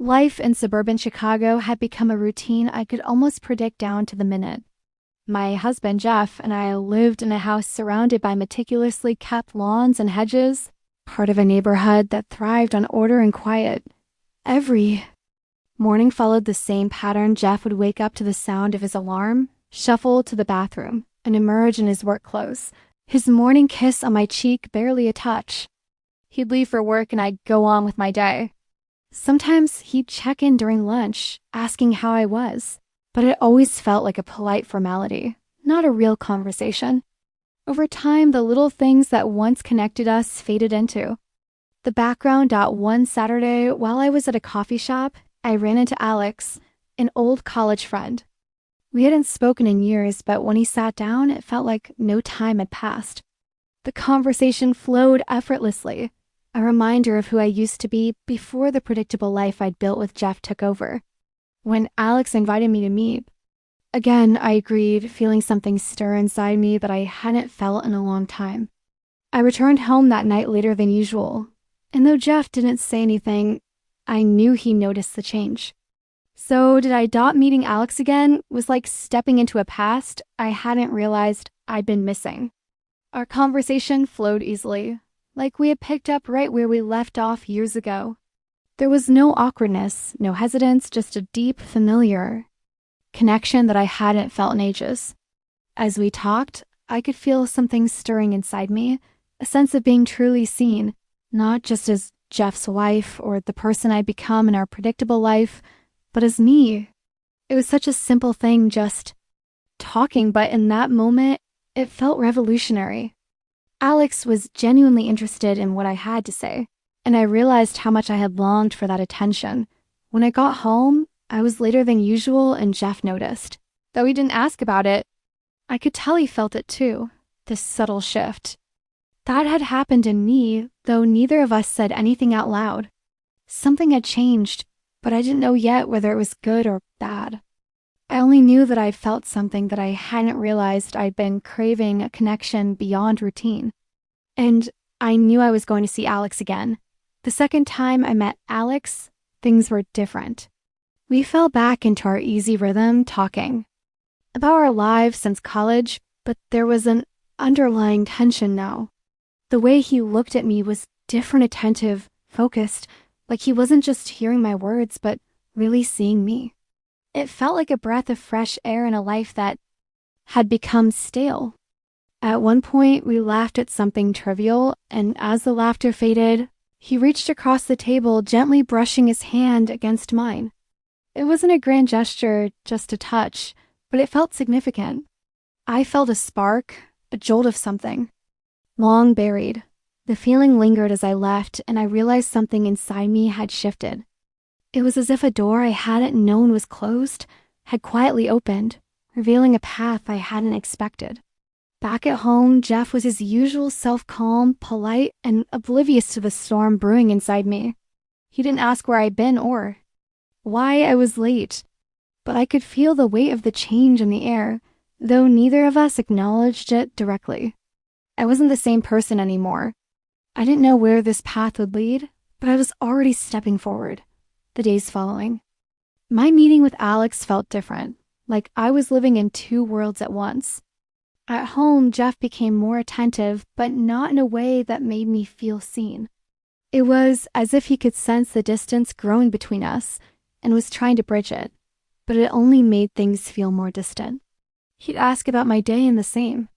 Life in suburban Chicago had become a routine I could almost predict down to the minute. My husband, Jeff, and I lived in a house surrounded by meticulously kept lawns and hedges, part of a neighborhood that thrived on order and quiet. Every morning followed the same pattern. Jeff would wake up to the sound of his alarm, shuffle to the bathroom, and emerge in his work clothes, his morning kiss on my cheek barely a touch. He'd leave for work and I'd go on with my day. Sometimes he'd check in during lunch, asking how I was, but it always felt like a polite formality, not a real conversation. Over time, the little things that once connected us faded into the background. One Saturday, while I was at a coffee shop, I ran into Alex, an old college friend. We hadn't spoken in years, but when he sat down, it felt like no time had passed. The conversation flowed effortlessly, a reminder of who I used to be before the predictable life I'd built with Jeff took over. When Alex invited me to meet, again, I agreed, feeling something stir inside me that I hadn't felt in a long time. I returned home that night later than usual, and though Jeff didn't say anything, I knew he noticed the change. So did I dot meeting Alex again was like stepping into a past I hadn't realized I'd been missing. Our conversation flowed easily, like we had picked up right where we left off years ago. There was no awkwardness, no hesitance, just a deep, familiar connection that I hadn't felt in ages. As we talked, I could feel something stirring inside me, a sense of being truly seen, not just as Jeff's wife or the person I'd become in our predictable life, but as me. It was such a simple thing, just talking, but in that moment, it felt revolutionary. Alex was genuinely interested in what I had to say, and I realized how much I had longed for that attention. When I got home, I was later than usual, and Jeff noticed. Though he didn't ask about it, I could tell he felt it too, this subtle shift. That had happened in me, though neither of us said anything out loud. Something had changed, but I didn't know yet whether it was good or bad. I only knew that I felt something that I hadn't realized. I'd been craving a connection beyond routine. And I knew I was going to see Alex again. The second time I met Alex, things were different. We fell back into our easy rhythm, talking about our lives since college, but there was an underlying tension now. The way he looked at me was different, attentive, focused, like he wasn't just hearing my words, but really seeing me. It felt like a breath of fresh air in a life that had become stale. At one point, we laughed at something trivial, and as the laughter faded, he reached across the table, gently brushing his hand against mine. It wasn't a grand gesture, just a touch, but it felt significant. I felt a spark, a jolt of something, long buried. The feeling lingered as I left, and I realized something inside me had shifted. It was as if a door I hadn't known was closed had quietly opened, revealing a path I hadn't expected. Back at home, Jeff was his usual self-calm, polite, and oblivious to the storm brewing inside me. He didn't ask where I'd been or why I was late, but I could feel the weight of the change in the air, though neither of us acknowledged it directly. I wasn't the same person anymore. I didn't know where this path would lead, but I was already stepping forward. The days following, my meeting with Alex felt different, like I was living in two worlds at once. At home, Jeff became more attentive, but not in a way that made me feel seen. It was as if he could sense the distance growing between us and was trying to bridge it, but it only made things feel more distant. He'd ask about my day in the same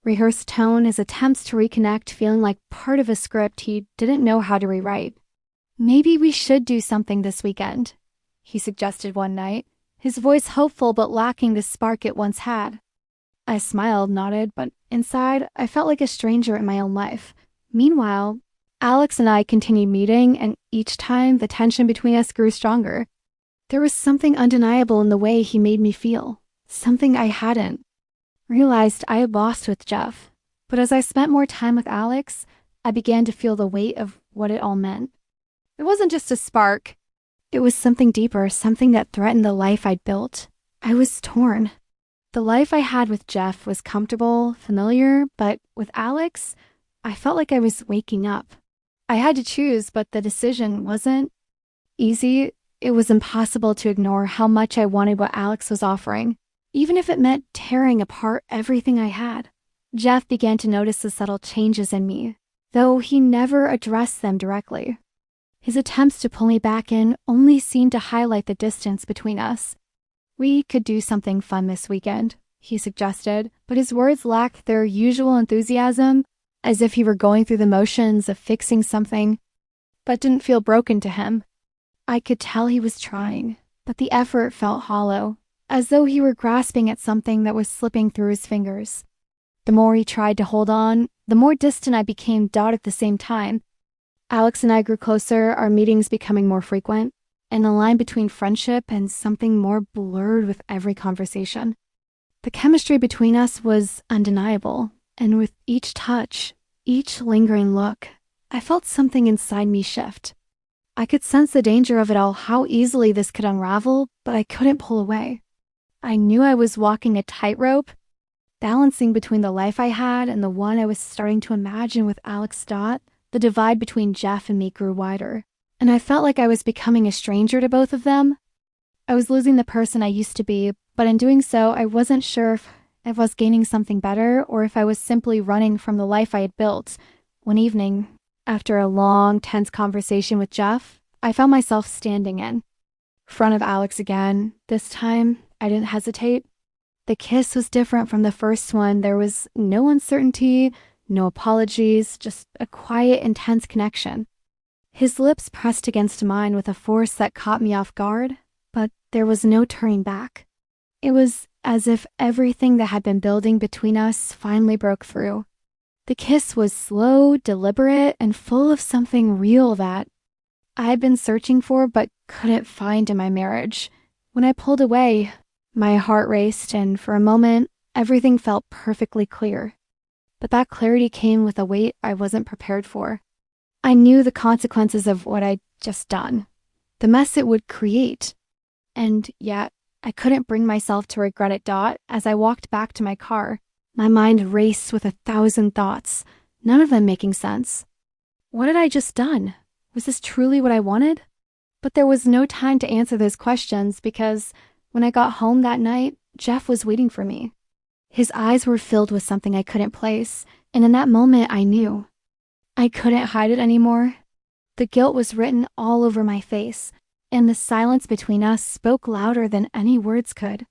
rehearsed tone, his attempts to reconnect feeling like part of a script he didn't know how to rewrite. "Maybe we should do something this weekend," he suggested one night, his voice hopeful but lacking the spark it once had. I smiled, nodded, but inside, I felt like a stranger in my own life. Meanwhile, Alex and I continued meeting, and each time the tension between us grew stronger. There was something undeniable in the way he made me feel, something I hadn't realized I had lost with Jeff. But as I spent more time with Alex, I began to feel the weight of what it all meant. It wasn't just a spark. It was something deeper, something that threatened the life I'd built. I was torn. The life I had with Jeff was comfortable, familiar, but with Alex, I felt like I was waking up. I had to choose, but the decision wasn't easy. It was impossible to ignore how much I wanted what Alex was offering, even if it meant tearing apart everything I had. Jeff began to notice the subtle changes in me, though he never addressed them directly. His attempts to pull me back in only seemed to highlight the distance between us. "We could do something fun this weekend," he suggested, but his words lacked their usual enthusiasm, as if he were going through the motions of fixing something, but didn't feel broken to him. I could tell he was trying, but the effort felt hollow, as though he were grasping at something that was slipping through his fingers. The more he tried to hold on, the more distant I became at the same time. Alex and I grew closer, our meetings becoming more frequent, and the line between friendship and something more blurred with every conversation. The chemistry between us was undeniable, and with each touch, each lingering look, I felt something inside me shift. I could sense the danger of it all, how easily this could unravel, but I couldn't pull away. I knew I was walking a tightrope, balancing between the life I had and the one I was starting to imagine with Alex. The divide between Jeff and me grew wider, and I felt like I was becoming a stranger to both of them. I was losing the person I used to be, but in doing so, I wasn't sure if I was gaining something better or if I was simply running from the life I had built. One evening, after a long, tense conversation with Jeff, I found myself standing in front of Alex again. This time, I didn't hesitate. The kiss was different from the first one. There was no uncertainty, no apologies, just a quiet, intense connection. His lips pressed against mine with a force that caught me off guard, but there was no turning back. It was as if everything that had been building between us finally broke through. The kiss was slow, deliberate, and full of something real that I had been searching for but couldn't find in my marriage. When I pulled away, my heart raced, and for a moment, everything felt perfectly clear. But that clarity came with a weight I wasn't prepared for. I knew the consequences of what I'd just done, the mess it would create, and yet I couldn't bring myself to regret it. As I walked back to my car, my mind raced with 1,000 thoughts, none of them making sense. What had I just done? Was this truly what I wanted? But there was no time to answer those questions because when I got home that night, Jeff was waiting for me. His eyes were filled with something I couldn't place, and in that moment I knew. I couldn't hide it anymore. The guilt was written all over my face, and the silence between us spoke louder than any words could.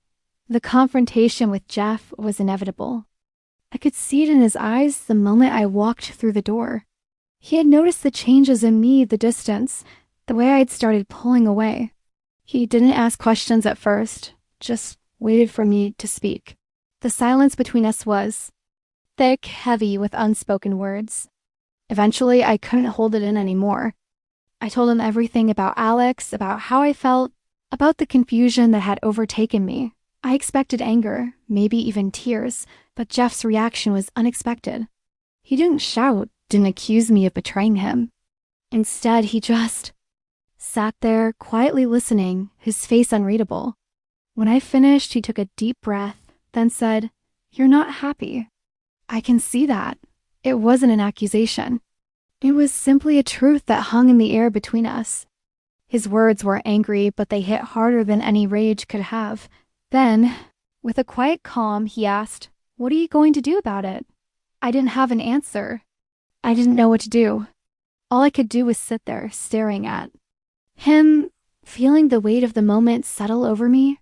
The confrontation with Jeff was inevitable. I could see it in his eyes the moment I walked through the door. He had noticed the changes in me, the distance, the way I had started pulling away. He didn't ask questions at first, just waited for me to speak. The silence between us was thick, heavy with unspoken words. Eventually, I couldn't hold it in anymore. I told him everything about Alex, about how I felt, about the confusion that had overtaken me. I expected anger, maybe even tears, but Jeff's reaction was unexpected. He didn't shout, didn't accuse me of betraying him. Instead, he just sat there, quietly listening, his face unreadable. When I finished, he took a deep breath, then said, "You're not happy." I can see that. It wasn't an accusation. It was simply a truth that hung in the air between us. His words were angry, but they hit harder than any rage could have. Then, with a quiet calm, he asked, "What are you going to do about it?" I didn't have an answer. I didn't know what to do. All I could do was sit there, staring at him, feeling the weight of the moment settle over me.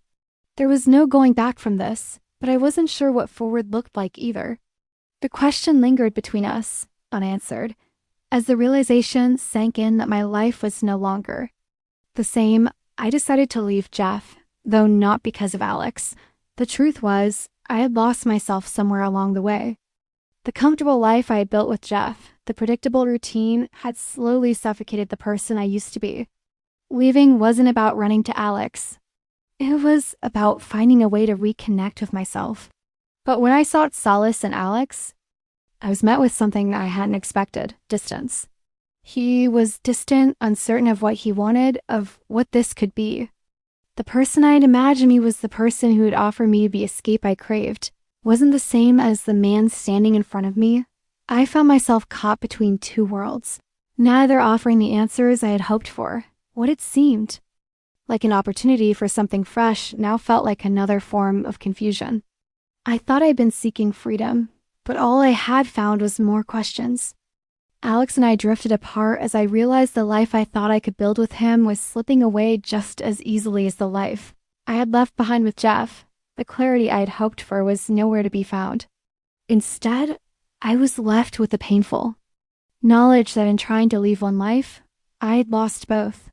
There was no going back from this, but I wasn't sure what forward looked like either. The question lingered between us, unanswered, as the realization sank in that my life was no longer the same. I decided to leave Jeff, though not because of Alex. The truth was, I had lost myself somewhere along the way. The comfortable life I had built with Jeff, the predictable routine, had slowly suffocated the person I used to be. Leaving wasn't about running to Alex. It was about finding a way to reconnect with myself. But when I sought solace in Alex, I was met with something I hadn't expected: distance. He was distant, uncertain of what he wanted, of what this could be. The person I had imagined me was the person who would offer me the escape I craved, wasn't the same as the man standing in front of me. I found myself caught between two worlds, neither offering the answers I had hoped for, what it seemed. Like an opportunity for something fresh now felt like another form of confusion. I thought I'd been seeking freedom, but all I had found was more questions. Alex and I drifted apart as I realized the life I thought I could build with him was slipping away just as easily as the life I had left behind with Jeff. The clarity I had hoped for was nowhere to be found. Instead, I was left with the painful knowledge that in trying to leave one life, I had lost both.